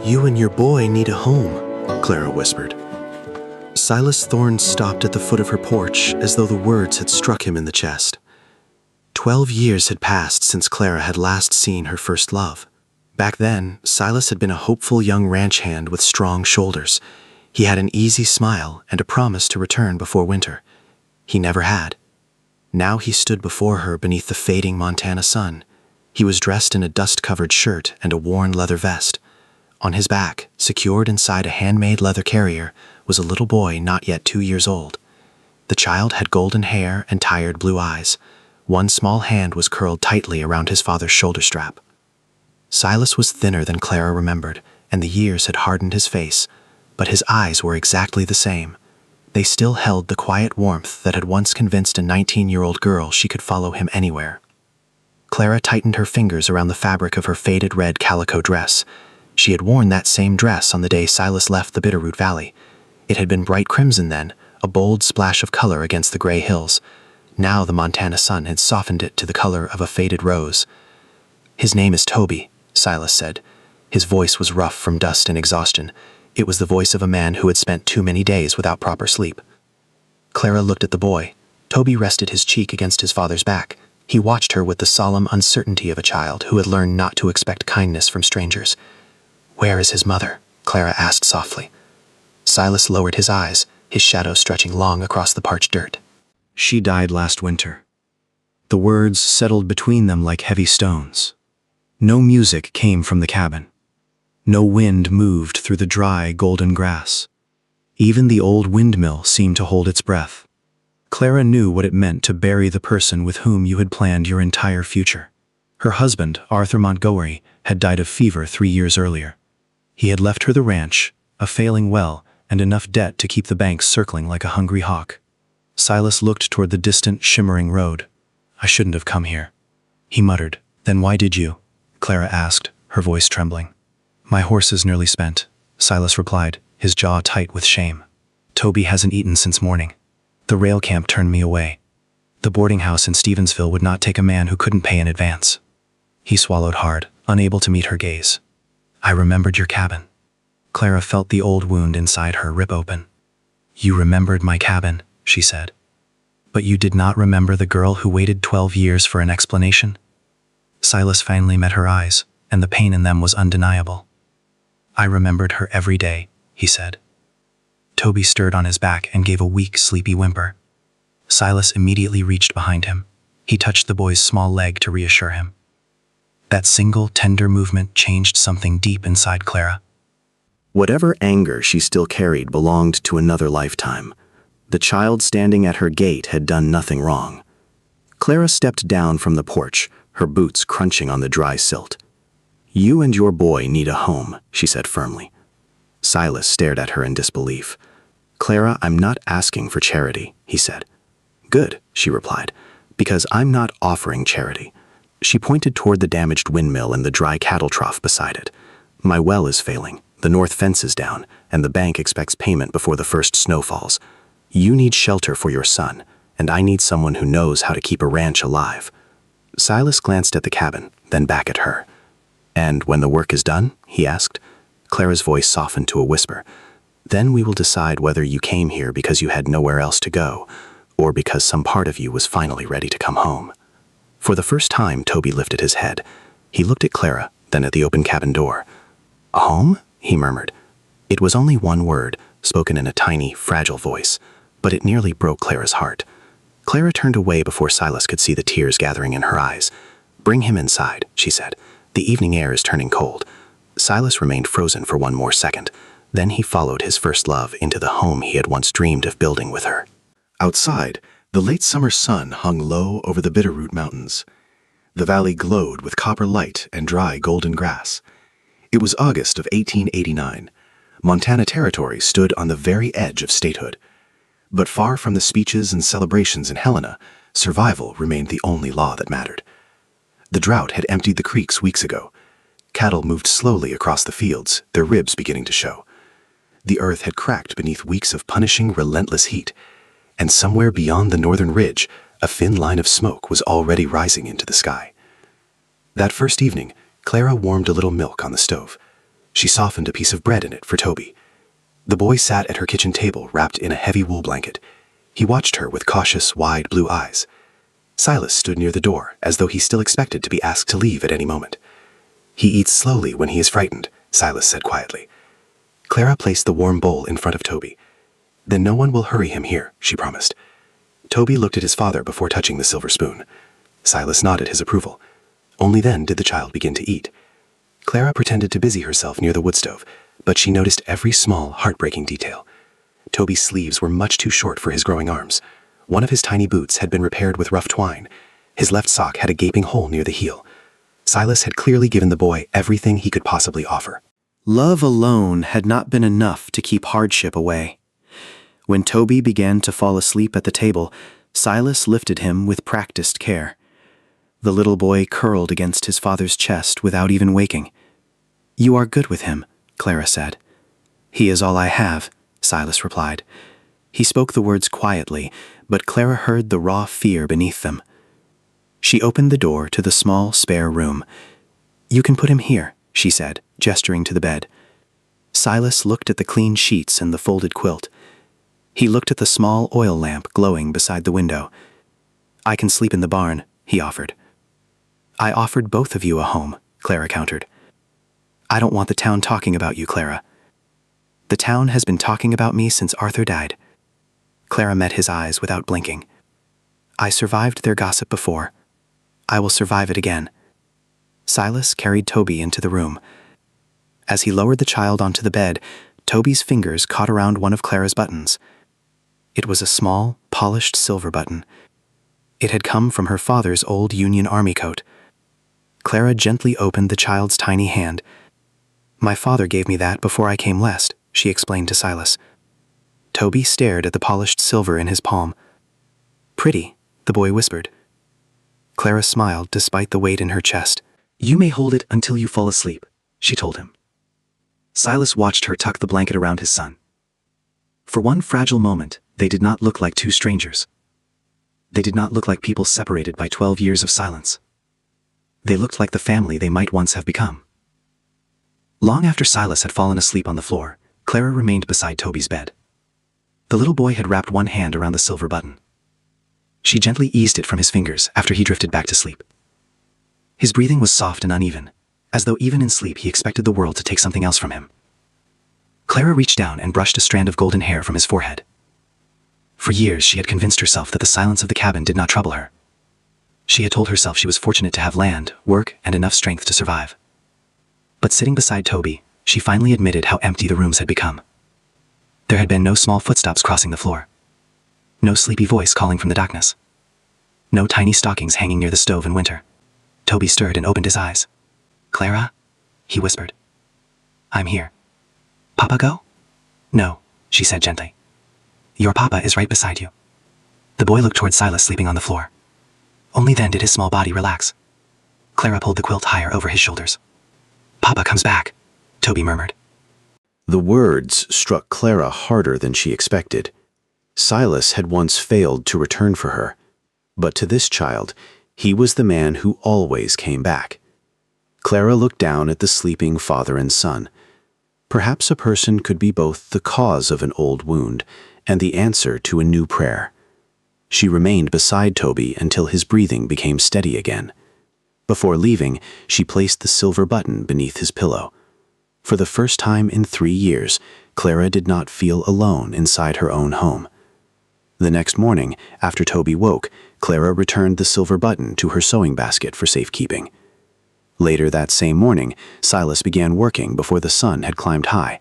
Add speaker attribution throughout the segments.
Speaker 1: You and your boy need a home, Clara whispered. Silas Thorne stopped at the foot of her porch as though the words had struck him in the chest. 12 years had passed since Clara had last seen her first love. Back then, Silas had been a hopeful young ranch hand with strong shoulders. He had an easy smile and a promise to return before winter. He never had. Now he stood before her beneath the fading Montana sun. He was dressed in a dust-covered shirt and a worn leather vest. On his back, secured inside a handmade leather carrier, was a little boy not yet 2 years old. The child had golden hair and tired blue eyes. One small hand was curled tightly around his father's shoulder strap. Silas was thinner than Clara remembered, and the years had hardened his face, but his eyes were exactly the same. They still held the quiet warmth that had once convinced a 19-year-old girl she could follow him anywhere. Clara tightened her fingers around the fabric of her faded red calico dress. She had worn that same dress on the day Silas left the Bitterroot Valley. It had been bright crimson then, a bold splash of color against the gray hills. Now the Montana sun had softened it to the color of a faded rose. "His name is Toby," Silas said. His voice was rough from dust and exhaustion. It was the voice of a man who had spent too many days without proper sleep. Clara looked at the boy. Toby rested his cheek against his father's back. He watched her with the solemn uncertainty of a child who had learned not to expect kindness from strangers. "Where is his mother?" Clara asked softly. Silas lowered his eyes, his shadow stretching long across the parched dirt. "She died last winter." The words settled between them like heavy stones. No music came from the cabin. No wind moved through the dry, golden grass. Even the old windmill seemed to hold its breath. Clara knew what it meant to bury the person with whom you had planned your entire future. Her husband, Arthur Montgomery, had died of fever 3 years earlier. He had left her the ranch, a failing well, and enough debt to keep the banks circling like a hungry hawk. Silas looked toward the distant, shimmering road. "I shouldn't have come here," he muttered. "Then why did you?" Clara asked, her voice trembling. "My horse is nearly spent," Silas replied, his jaw tight with shame. "Toby hasn't eaten since morning. The rail camp turned me away. The boarding house in Stevensville would not take a man who couldn't pay in advance." He swallowed hard, unable to meet her gaze. "I remembered your cabin." Clara felt the old wound inside her rip open. "You remembered my cabin," she said. "But you did not remember the girl who waited 12 years for an explanation?" Silas finally met her eyes, and the pain in them was undeniable. "I remembered her every day," he said. Toby stirred on his back and gave a weak, sleepy whimper. Silas immediately reached behind him. He touched the boy's small leg to reassure him. That single, tender movement changed something deep inside Clara.
Speaker 2: Whatever anger she still carried belonged to another lifetime. The child standing at her gate had done nothing wrong. Clara stepped down from the porch, her boots crunching on the dry silt. "You and your boy need a home," she said firmly. Silas stared at her in disbelief. "Clara, I'm not asking for charity," he said. "Good," she replied, "because I'm not offering charity." She pointed toward the damaged windmill and the dry cattle trough beside it. "My well is failing, the north fence is down, and the bank expects payment before the first snow falls. You need shelter for your son, and I need someone who knows how to keep a ranch alive." Silas glanced at the cabin, then back at her. "And when the work is done?" he asked. Clara's voice softened to a whisper. "Then we will decide whether you came here because you had nowhere else to go, or because some part of you was finally ready to come home." For the first time, Toby lifted his head. He looked at Clara, then at the open cabin door. "A home?" he murmured. It was only one word, spoken in a tiny, fragile voice, but it nearly broke Clara's heart. Clara turned away before Silas could see the tears gathering in her eyes. "Bring him inside," she said. "The evening air is turning cold." Silas remained frozen for one more second. Then he followed his first love into the home he had once dreamed of building with her. Outside, the late summer sun hung low over the Bitterroot Mountains. The valley glowed with copper light and dry golden grass. It was August of 1889. Montana Territory stood on the very edge of statehood. But far from the speeches and celebrations in Helena, survival remained the only law that mattered. The drought had emptied the creeks weeks ago. Cattle moved slowly across the fields, their ribs beginning to show. The earth had cracked beneath weeks of punishing, relentless heat, and somewhere beyond the northern ridge, a thin line of smoke was already rising into the sky. That first evening, Clara warmed a little milk on the stove.
Speaker 1: She softened a piece of bread in it for Toby. The boy sat at her kitchen table wrapped in a heavy wool blanket. He watched her with cautious, wide blue eyes. Silas stood near the door, as though he still expected to be asked to leave at any moment. "He eats slowly when he is frightened," Silas said quietly. Clara placed the warm bowl in front of Toby. "Then no one will hurry him here," she promised. Toby looked at his father before touching the silver spoon. Silas nodded his approval. Only then did the child begin to eat. Clara pretended to busy herself near the wood stove, but she noticed every small, heartbreaking detail. Toby's sleeves were much too short for his growing arms. One of his tiny boots had been repaired with rough twine. His left sock had a gaping hole near the heel. Silas had clearly given the boy everything he could possibly offer.
Speaker 2: Love alone had not been enough to keep hardship away. When Toby began to fall asleep at the table, Silas lifted him with practiced care. The little boy curled against his father's chest without even waking. "You are good with him," Clara said. "He is all I have," Silas replied. He spoke the words quietly, but Clara heard the raw fear beneath them. She opened the door to the small, spare room. "You can put him here," she said, gesturing to the bed. Silas looked at the clean sheets and the folded quilt. He looked at the small oil lamp glowing beside the window. "I can sleep in the barn," he offered. "I offered both of you a home," Clara countered. "I don't want the town talking about you, Clara." "The town has been talking about me since Arthur died." Clara met his eyes without blinking. "I survived their gossip before. I will survive it again." Silas carried Toby into the room. As he lowered the child onto the bed, Toby's fingers caught around one of Clara's buttons. It was a small, polished silver button. It had come from her father's old Union Army coat. Clara gently opened the child's tiny hand. "My father gave me that before I came west," she explained to Silas. Toby stared at the polished silver in his palm. "Pretty," the boy whispered. Clara smiled despite the weight in her chest. "You may hold it until you fall asleep," she told him. Silas watched her tuck the blanket around his son. For one fragile moment, they did not look like two strangers. They did not look like people separated by 12 years of silence. They looked like the family they might once have become. Long after Silas had fallen asleep on the floor, Clara remained beside Toby's bed. The little boy had wrapped one hand around the silver button. She gently eased it from his fingers after he drifted back to sleep. His breathing was soft and uneven, as though even in sleep he expected the world to take something else from him. Clara reached down and brushed a strand of golden hair from his forehead. For years she had convinced herself that the silence of the cabin did not trouble her. She had told herself she was fortunate to have land, work, and enough strength to survive. But sitting beside Toby, she finally admitted how empty the rooms had become. There had been no small footsteps crossing the floor. No sleepy voice calling from the darkness. No tiny stockings hanging near the stove in winter. Toby stirred and opened his eyes. "Clara?" he whispered. "I'm here." "Papa go?" "No," she said gently. "Your papa is right beside you." The boy looked toward Silas sleeping on the floor. Only then did his small body relax. Clara pulled the quilt higher over his shoulders. "Papa comes back," Toby murmured. The words struck Clara harder than she expected. Silas had once failed to return for her, but to this child, he was the man who always came back. Clara looked down at the sleeping father and son. Perhaps a person could be both the cause of an old wound and the answer to a new prayer. She remained beside Toby until his breathing became steady again. Before leaving, she placed the silver button beneath his pillow. For the first time in 3 years, Clara did not feel alone inside her own home. The next morning, after Toby woke, Clara returned the silver button to her sewing basket for safekeeping. Later that same morning, Silas began working before the sun had climbed high.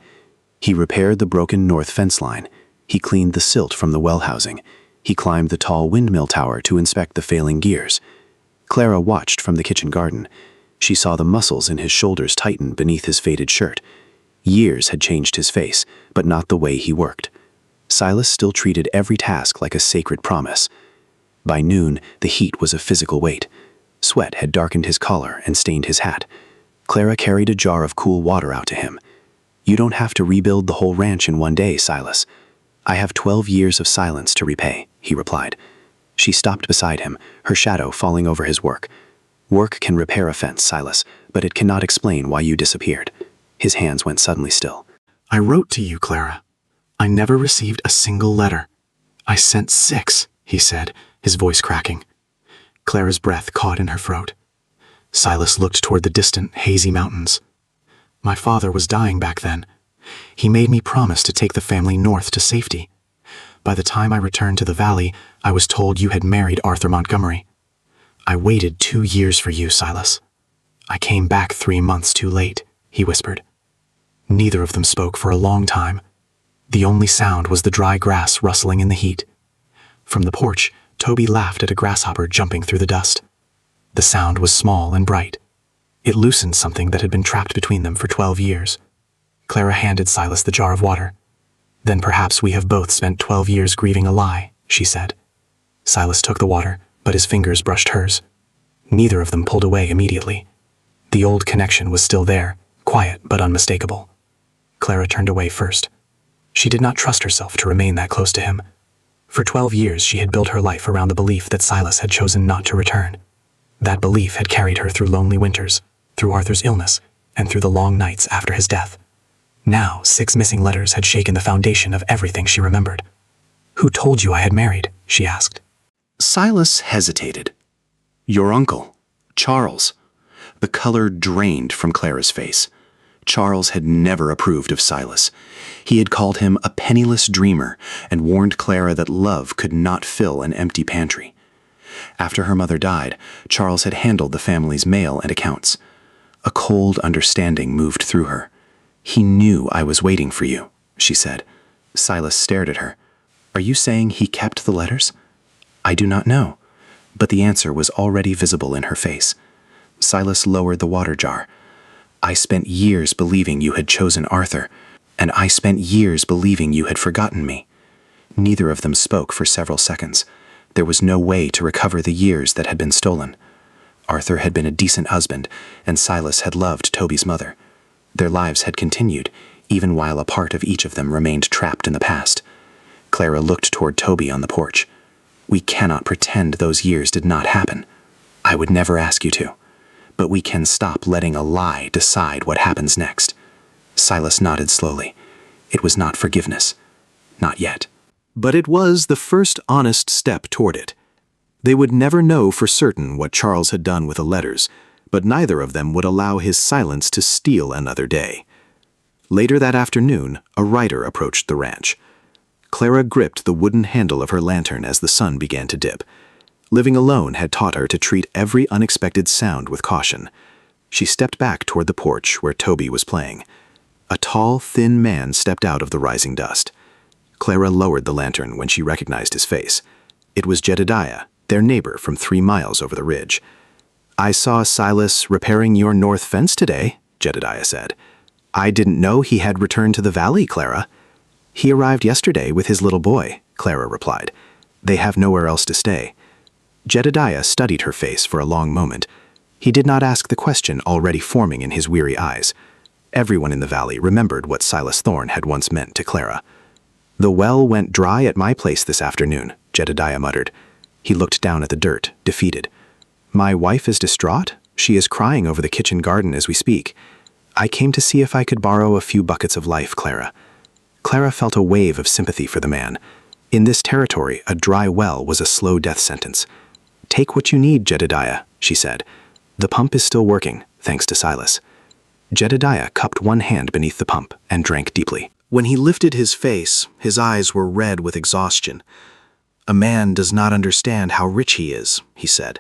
Speaker 2: He repaired the broken north fence line. He cleaned the silt from the well housing. He climbed the tall windmill tower to inspect the failing gears. Clara watched from the kitchen garden. She saw the muscles in his shoulders tighten beneath his faded shirt. Years had changed his face, but not the way he worked. Silas still treated every task like a sacred promise. By noon, the heat was a physical weight. Sweat had darkened his collar and stained his hat. Clara carried a jar of cool water out to him. "You don't have to rebuild the whole ranch in one day, Silas." "I have 12 years of silence to repay," he replied. She stopped beside him, her shadow falling over his work. "Work can repair a fence, Silas, but it cannot explain why you disappeared." His hands went suddenly still.
Speaker 1: I wrote to you, Clara. I never received a single letter. I sent 6, he said, his voice cracking. Clara's breath caught in her throat. Silas looked toward the distant, hazy mountains. My father was dying back then. He made me promise to take the family north to safety. By the time I returned to the valley, I was told you had married Arthur Montgomery. I waited 2 years for you, Silas. I came back 3 months too late, he whispered. Neither of them spoke for a long time. The only sound was the dry grass rustling in the heat. From the porch, Toby laughed at a grasshopper jumping through the dust. The sound was small and bright. It loosened something that had been trapped between them for 12 years. Clara handed Silas the jar of water. Then perhaps we have both spent 12 years grieving a lie, she said. Silas took the water, but his fingers brushed hers. Neither of them pulled away immediately. The old connection was still there, quiet but unmistakable. Clara turned away first. She did not trust herself to remain that close to him. For 12 years she had built her life around the belief that Silas had chosen not to return. That belief had carried her through lonely winters, through Arthur's illness, and through the long nights after his death. Now 6 missing letters had shaken the foundation of everything she remembered. Who told you I had married? She asked.
Speaker 2: Silas hesitated. Your uncle, Charles. The color drained from Clara's face. Charles had never approved of Silas. He had called him a penniless dreamer and warned Clara that love could not fill an empty pantry. After her mother died, Charles had handled the family's mail and accounts. A cold understanding moved through her. He knew I was waiting for you, she said. Silas stared at her. Are you saying he kept the letters? I do not know. But the answer was already visible in her face. Silas lowered the water jar. I spent years believing you had chosen Arthur, and I spent years believing you had forgotten me. Neither of them spoke for several seconds. There was no way to recover the years that had been stolen. Arthur had been a decent husband, and Silas had loved Toby's mother. Their lives had continued, even while a part of each of them remained trapped in the past. Clara looked toward Toby on the porch. We cannot pretend those years did not happen. I would never ask you to. But we can stop letting a lie decide what happens next. Silas nodded slowly. It was not forgiveness. Not yet.
Speaker 1: But it was the first honest step toward it. They would never know for certain what Charles had done with the letters, but neither of them would allow his silence to steal another day. Later that afternoon, a rider approached the ranch. Clara gripped the wooden handle of her lantern as the sun began to dip. Living alone had taught her to treat every unexpected sound with caution. She stepped back toward the porch where Toby was playing. A tall, thin man stepped out of the rising dust. Clara lowered the lantern when she recognized his face. It was Jedediah, their neighbor from 3 miles over the ridge. I saw Silas repairing your north fence today, Jedediah said. I didn't know he had returned to the valley, Clara. He arrived yesterday with his little boy, Clara replied. They have nowhere else to stay. Jedediah studied her face for a long moment. He did not ask the question already forming in his weary eyes. Everyone in the valley remembered what Silas Thorne had once meant to Clara. The well went dry at my place this afternoon, Jedediah muttered. He looked down at the dirt, defeated. My wife is distraught. She is crying over the kitchen garden as we speak. I came to see if I could borrow a few buckets of life, Clara. Clara felt a wave of sympathy for the man. In this territory, a dry well was a slow death sentence. Take what you need, Jedediah, she said. The pump is still working, thanks to Silas. Jedediah cupped one hand beneath the pump and drank deeply. When he lifted his face, his eyes were red with exhaustion. A man does not understand how rich he is, he said.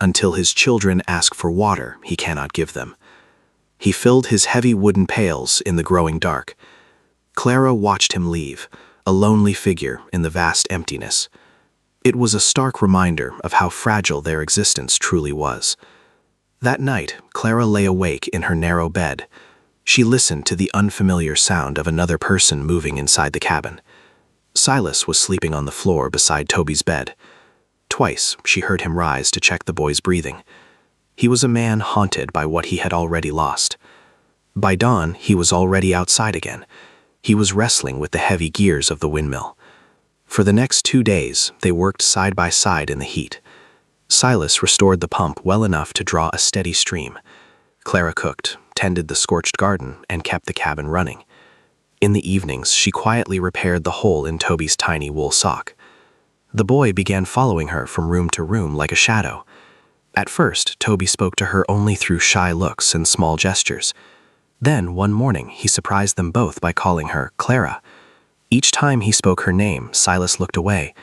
Speaker 1: Until his children ask for water, he cannot give them. He filled his heavy wooden pails in the growing dark. Clara watched him leave, a lonely figure in the vast emptiness. It was a stark reminder of how fragile their existence truly was. That night, Clara lay awake in her narrow bed. She listened to the unfamiliar sound of another person moving inside the cabin. Silas was sleeping on the floor beside Toby's bed. Twice, she heard him rise to check the boy's breathing. He was a man haunted by what he had already lost. By dawn, he was already outside again. He was wrestling with the heavy gears of the windmill. For the next 2 days, they worked side by side in the heat. Silas restored the pump well enough to draw a steady stream. Clara cooked, tended the scorched garden, and kept the cabin running. In the evenings, she quietly repaired the hole in Toby's tiny wool sock. The boy began following her from room to room like a shadow. At first, Toby spoke to her only through shy looks and small gestures. Then, one morning, he surprised them both by calling her Clara. Each time he spoke her name, Silas looked away.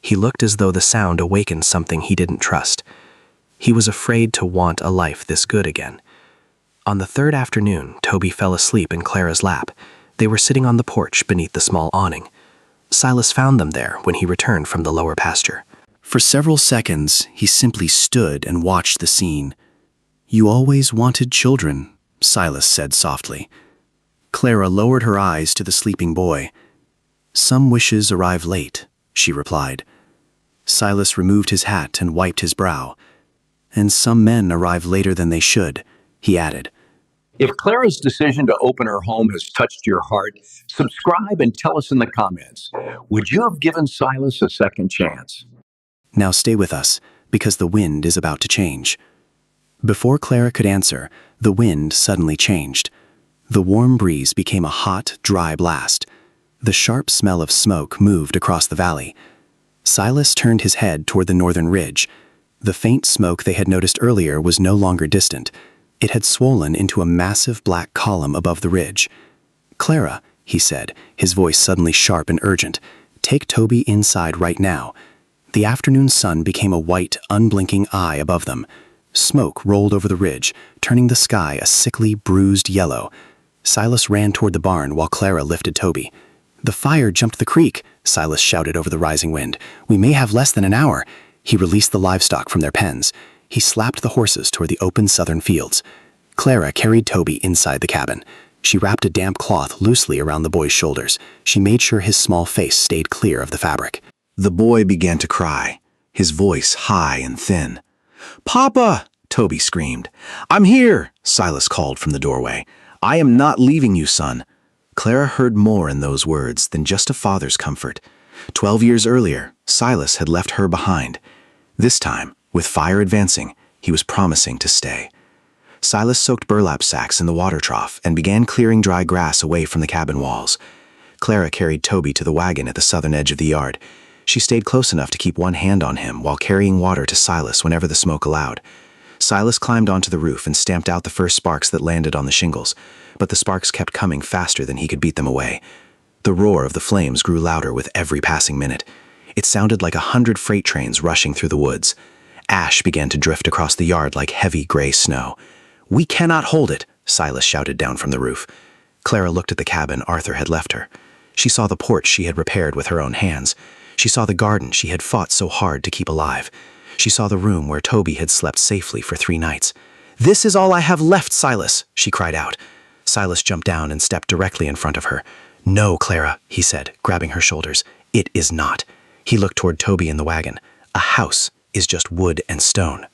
Speaker 1: He looked as though the sound awakened something he didn't trust. He was afraid to want a life this good again. On the third afternoon, Toby fell asleep in Clara's lap. They were sitting on the porch beneath the small awning. Silas found them there when he returned from the lower pasture.
Speaker 2: For several seconds, he simply stood and watched the scene. "You always wanted children," Silas said softly. Clara lowered her eyes to the sleeping boy. "Some wishes arrive late," she replied. Silas removed his hat and wiped his brow. "And some men arrive later than they should," he added.
Speaker 3: If Clara's decision to open her home has touched your heart, subscribe and tell us in the comments. Would you have given Silas a second chance?
Speaker 2: Now stay with us, because the wind is about to change. Before Clara could answer, the wind suddenly changed. The warm breeze became a hot, dry blast. The sharp smell of smoke moved across the valley. Silas turned his head toward the northern ridge. The faint smoke they had noticed earlier was no longer distant. It had swollen into a massive black column above the ridge. "Clara," he said, his voice suddenly sharp and urgent, "take Toby inside right now." The afternoon sun became a white, unblinking eye above them. Smoke rolled over the ridge, turning the sky a sickly, bruised yellow. Silas ran toward the barn while Clara lifted Toby. "The fire jumped the creek," Silas shouted over the rising wind. "We may have less than an hour." He released the livestock from their pens. He slapped the horses toward the open southern fields. Clara carried Toby inside the cabin. She wrapped a damp cloth loosely around the boy's shoulders. She made sure his small face stayed clear of the fabric.
Speaker 4: The boy began to cry, his voice high and thin. "Papa!" Toby screamed. "I'm here!" Silas called from the doorway. "I am not leaving you, son." Clara heard more in those words than just a father's comfort. 12 years earlier, Silas had left her behind. This time, with fire advancing, he was promising to stay. Silas soaked burlap sacks in the water trough and began clearing dry grass away from the cabin walls. Clara carried Toby to the wagon at the southern edge of the yard. She stayed close enough to keep one hand on him while carrying water to Silas whenever the smoke allowed. Silas climbed onto the roof and stamped out the first sparks that landed on the shingles, but the sparks kept coming faster than he could beat them away. The roar of the flames grew louder with every passing minute. It sounded like 100 freight trains rushing through the woods. Ash began to drift across the yard like heavy gray snow. "We cannot hold it," Silas shouted down from the roof. Clara looked at the cabin Arthur had left her. She saw the porch she had repaired with her own hands. She saw the garden she had fought so hard to keep alive. She saw the room where Toby had slept safely for 3 nights. "This is all I have left, Silas," she cried out. Silas jumped down and stepped directly in front of her. "No, Clara," he said, grabbing her shoulders. "It is not." He looked toward Toby in the wagon. "A house is just wood and stone."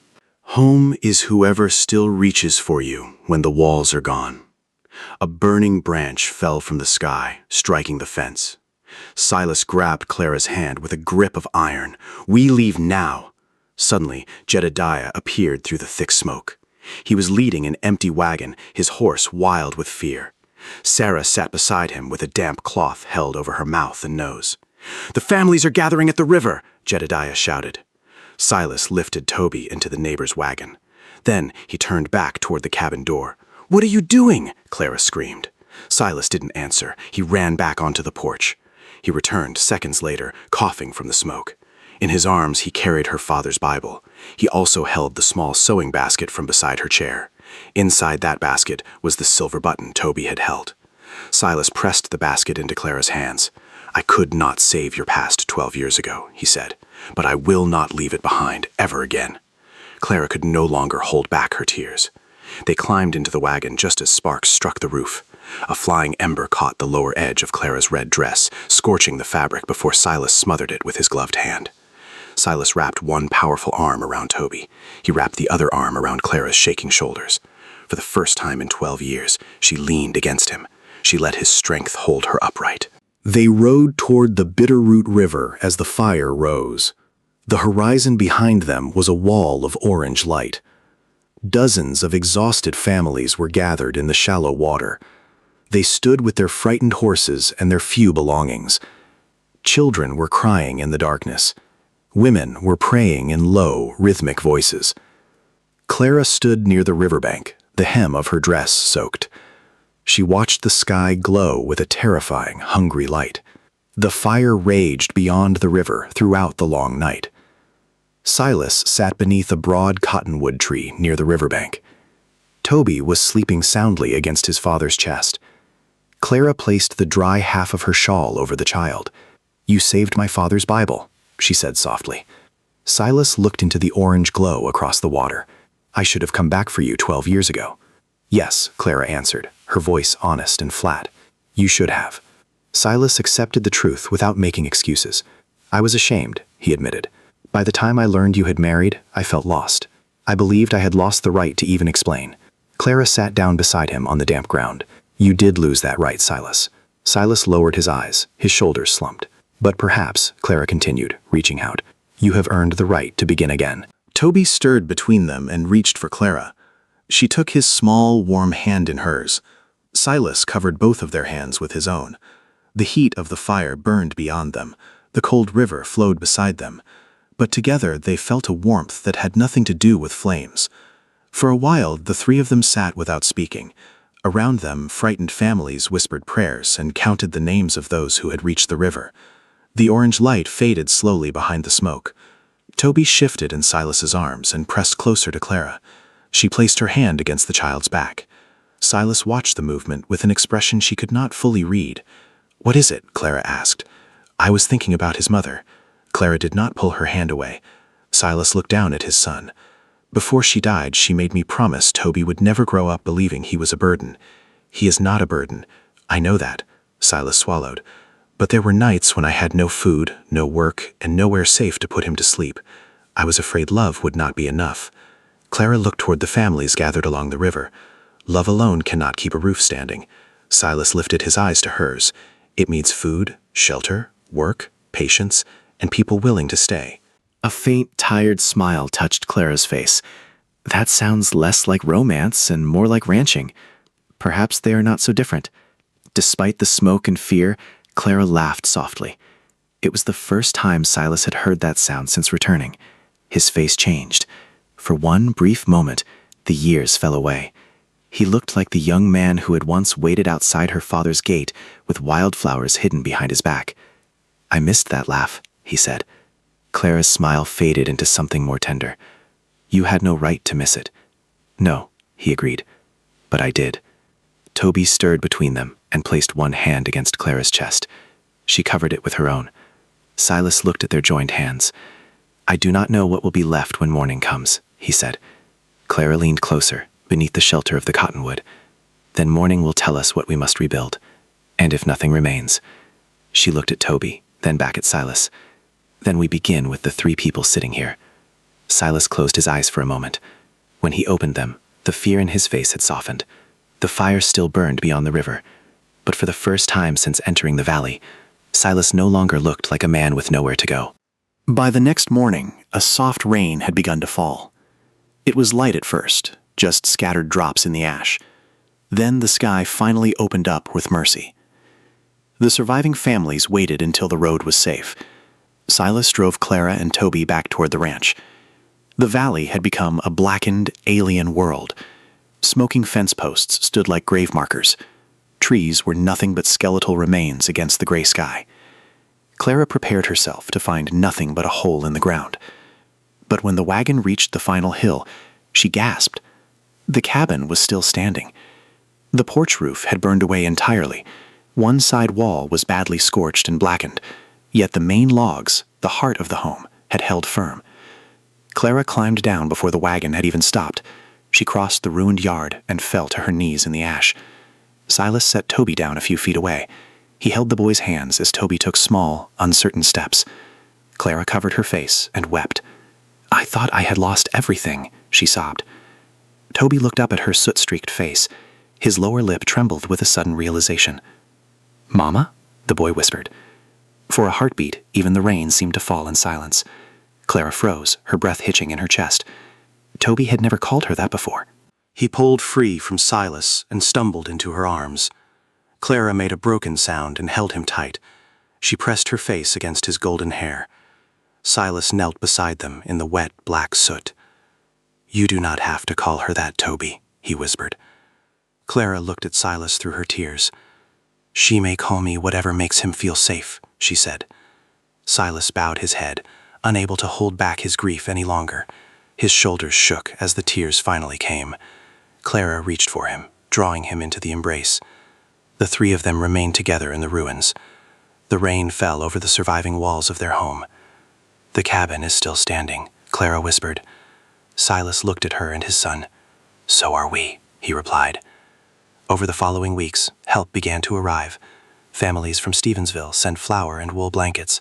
Speaker 2: Home is whoever still reaches for you when the walls are gone. A burning branch fell from the sky, striking the fence. Silas grabbed Clara's hand with a grip of iron. "We leave now." Suddenly, Jedediah appeared through the thick smoke. He was leading an empty wagon, his horse wild with fear. Sarah sat beside him with a damp cloth held over her mouth and nose. "The families are gathering at the river," Jedediah shouted. Silas lifted Toby into the neighbor's wagon. Then he turned back toward the cabin door. "What are you doing?" Clara screamed. Silas didn't answer. He ran back onto the porch. He returned seconds later, coughing from the smoke. In his arms, he carried her father's Bible. He also held the small sewing basket from beside her chair. Inside that basket was the silver button Toby had held. Silas pressed the basket into Clara's hands. "I could not save your past 12 years ago," he said, "but I will not leave it behind ever again." Clara could no longer hold back her tears. They climbed into the wagon just as sparks struck the roof. A flying ember caught the lower edge of Clara's red dress, scorching the fabric before Silas smothered it with his gloved hand. Silas wrapped one powerful arm around Toby. He wrapped the other arm around Clara's shaking shoulders. For the first time in 12 years, she leaned against him. She let his strength hold her upright. They rode toward the Bitterroot River as the fire rose. The horizon behind them was a wall of orange light. Dozens of exhausted families were gathered in the shallow water. They stood with their frightened horses and their few belongings. Children were crying in the darkness. Women were praying in low, rhythmic voices. Clara stood near the riverbank, the hem of her dress soaked. She watched the sky glow with a terrifying, hungry light. The fire raged beyond the river throughout the long night. Silas sat beneath a broad cottonwood tree near the riverbank. Toby was sleeping soundly against his father's chest. Clara placed the dry half of her shawl over the child. "You saved my father's Bible," she said softly. Silas looked into the orange glow across the water. "I should have come back for you 12 years ago." "Yes," Clara answered, her voice honest and flat. "You should have." Silas accepted the truth without making excuses. "I was ashamed," he admitted. "By the time I learned you had married, I felt lost. I believed I had lost the right to even explain." Clara sat down beside him on the damp ground. "You did lose that right, Silas." Silas lowered his eyes, his shoulders slumped. "But perhaps," Clara continued, reaching out, "you have earned the right to begin again." Toby stirred between them and reached for Clara. She took his small, warm hand in hers. Silas covered both of their hands with his own. The heat of the fire burned beyond them. The cold river flowed beside them. But together they felt a warmth that had nothing to do with flames. For a while, the three of them sat without speaking. Around them, frightened families whispered prayers and counted the names of those who had reached the river. The orange light faded slowly behind the smoke. Toby shifted in Silas's arms and pressed closer to Clara. She placed her hand against the child's back. Silas watched the movement with an expression she could not fully read. "What is it?" Clara asked. "I was thinking about his mother." Clara did not pull her hand away. Silas looked down at his son. "Before she died, she made me promise Toby would never grow up believing he was a burden. He is not a burden. I know that." Silas swallowed. "But there were nights when I had no food, no work, and nowhere safe to put him to sleep. I was afraid love would not be enough." Clara looked toward the families gathered along the river. "Love alone cannot keep a roof standing." Silas lifted his eyes to hers. "It means food, shelter, work, patience, and people willing to stay." A faint, tired smile touched Clara's face. "That sounds less like romance and more like ranching. Perhaps they are not so different." Despite the smoke and fear, Clara laughed softly. It was the first time Silas had heard that sound since returning. His face changed. For one brief moment, the years fell away. He looked like the young man who had once waited outside her father's gate with wildflowers hidden behind his back. "I missed that laugh," he said. Clara's smile faded into something more tender. "You had no right to miss it." "No," he agreed. "But I did." Toby stirred between them and placed one hand against Clara's chest. She covered it with her own. Silas looked at their joined hands. "I do not know what will be left when morning comes," he said. Clara leaned closer, beneath the shelter of the cottonwood. "Then morning will tell us what we must rebuild. And if nothing remains." She looked at Toby, then back at Silas. "Then we begin with the three people sitting here." Silas closed his eyes for a moment. When he opened them, the fear in his face had softened. The fire still burned beyond the river. But for the first time since entering the valley, Silas no longer looked like a man with nowhere to go. By the next morning, a soft rain had begun to fall. It was light at first, just scattered drops in the ash. Then the sky finally opened up with mercy. The surviving families waited until the road was safe. Silas drove Clara and Toby back toward the ranch. The valley had become a blackened, alien world. Smoking fence posts stood like grave markers. Trees were nothing but skeletal remains against the gray sky. Clara prepared herself to find nothing but a hole in the ground. But when the wagon reached the final hill, she gasped. The cabin was still standing. The porch roof had burned away entirely. One side wall was badly scorched and blackened, yet the main logs, the heart of the home, had held firm. Clara climbed down before the wagon had even stopped. She crossed the ruined yard and fell to her knees in the ash. Silas set Toby down a few feet away. He held the boy's hands as Toby took small, uncertain steps. Clara covered her face and wept. "I thought I had lost everything," she sobbed. Toby looked up at her soot-streaked face. His lower lip trembled with a sudden realization. "Mama?" the boy whispered. For a heartbeat, even the rain seemed to fall in silence. Clara froze, her breath hitching in her chest. Toby had never called her that before.
Speaker 1: He pulled free from Silas and stumbled into her arms. Clara made a broken sound and held him tight. She pressed her face against his golden hair. Silas knelt beside them in the wet, black soot. "You do not have to call her that, Toby," he whispered. Clara looked at Silas through her tears. "She may call me whatever makes him feel safe," she said. Silas bowed his head, unable to hold back his grief any longer. His shoulders shook as the tears finally came. Clara reached for him, drawing him into the embrace. The three of them remained together in the ruins. The rain fell over the surviving walls of their home. "The cabin is still standing," Clara whispered. Silas looked at her and his son. "So are we," he replied. Over the following weeks, help began to arrive. Families from Stevensville sent flour and wool blankets.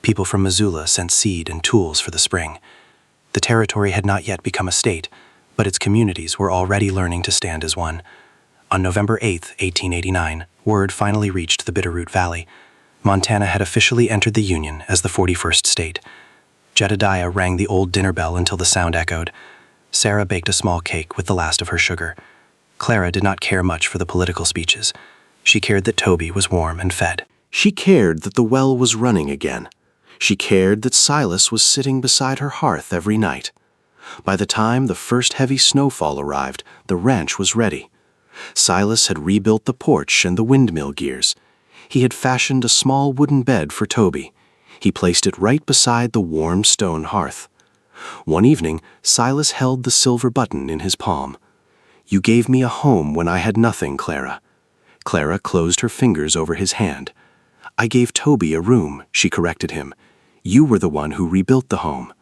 Speaker 1: People from Missoula sent seed and tools for the spring. The territory had not yet become a state, but its communities were already learning to stand as one. On November 8, 1889, word finally reached the Bitterroot Valley. Montana had officially entered the Union as the 41st state. Jedediah rang the old dinner bell until the sound echoed. Sarah baked a small cake with the last of her sugar. Clara did not care much for the political speeches. She cared that Toby was warm and fed.
Speaker 2: She cared that the well was running again. She cared that Silas was sitting beside her hearth every night. By the time the first heavy snowfall arrived, the ranch was ready. Silas had rebuilt the porch and the windmill gears. He had fashioned a small wooden bed for Toby. He placed it right beside the warm stone hearth. One evening, Silas held the silver button in his palm. "You gave me a home when I had nothing, Clara." Clara closed her fingers over his hand. "I gave Toby a room," she corrected him. "You were the one who rebuilt the home."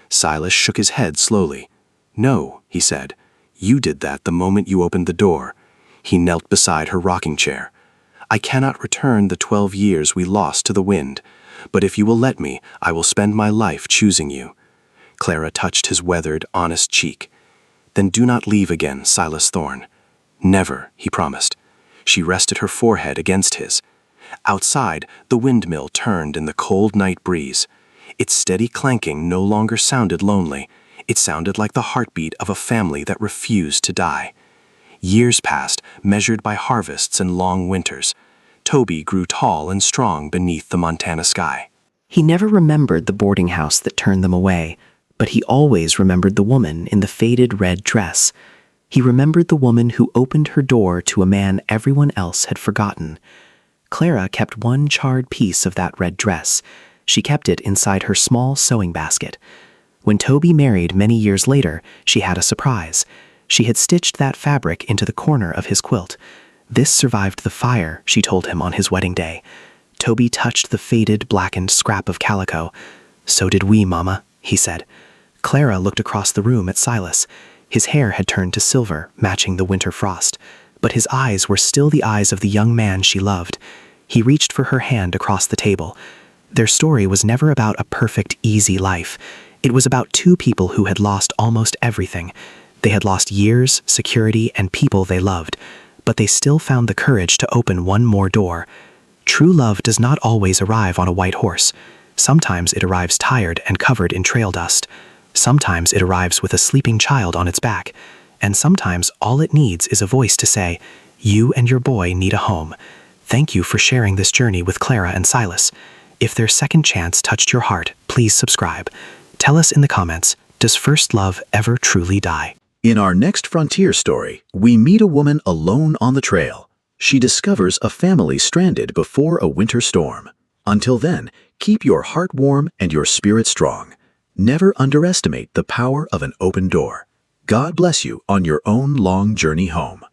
Speaker 2: Silas shook his head slowly. "No," he said. "You did that the moment you opened the door." He knelt beside her rocking chair. "I cannot return the 12 years we lost to the wind, but if you will let me, I will spend my life choosing you." Clara touched his weathered, honest cheek. "Then do not leave again, Silas Thorne." "Never," he promised. She rested her forehead against his. Outside, the windmill turned in the cold night breeze. Its steady clanking no longer sounded lonely. It sounded like the heartbeat of a family that refused to die. Years passed, measured by harvests and long winters. Toby grew tall and strong beneath the Montana sky.
Speaker 5: He never remembered the boarding house that turned them away, but he always remembered the woman in the faded red dress. He remembered the woman who opened her door to a man everyone else had forgotten. Clara kept one charred piece of that red dress. She kept it inside her small sewing basket. When Toby married many years later, she had a surprise. She had stitched that fabric into the corner of his quilt. This survived the fire, she told him on his wedding day. Toby touched the faded, blackened scrap of calico. "So did we, Mama," he said. Clara looked across the room at Silas. His hair had turned to silver, matching the winter frost. But his eyes were still the eyes of the young man she loved. He reached for her hand across the table. Their story was never about a perfect, easy life. It was about two people who had lost almost everything. They had lost years, security, and people they loved. But they still found the courage to open one more door. True love does not always arrive on a white horse. Sometimes it arrives tired and covered in trail dust. Sometimes it arrives with a sleeping child on its back. And sometimes all it needs is a voice to say, "You and your boy need a home." Thank you for sharing this journey with Clara and Silas. If their second chance touched your heart, please subscribe. Tell us in the comments, does first love ever truly die?
Speaker 2: In our next frontier story, we meet a woman alone on the trail. She discovers a family stranded before a winter storm. Until then, keep your heart warm and your spirit strong. Never underestimate the power of an open door. God bless you on your own long journey home.